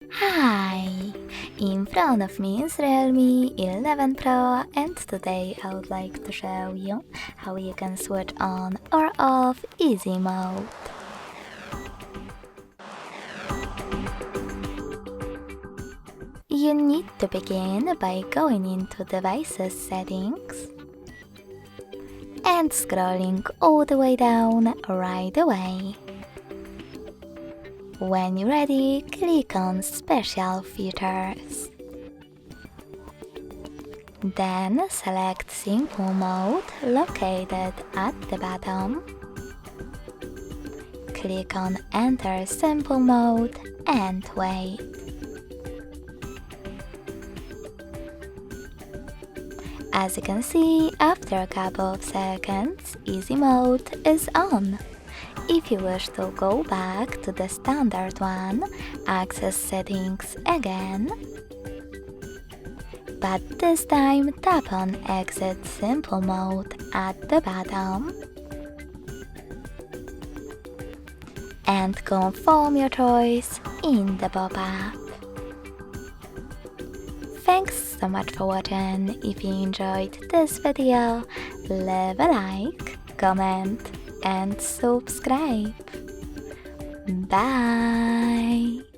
Hi! In front of me is Realme 11 Pro, and today I would like to show you how you can switch on or off easy mode. You need to begin by going into Devices Settings and scrolling all the way down right away. When you're ready, click on Special Features. Then select Simple Mode located at the bottom. Click on Enter Simple Mode and wait. As you can see, after a couple of seconds, Easy Mode is on. If you wish to go back to the standard one, access Settings again. But this time tap on Exit Simple Mode at the bottom and confirm your choice in the pop-up. Thanks so much for watching. If you enjoyed this video, leave a like, comment and subscribe. Bye!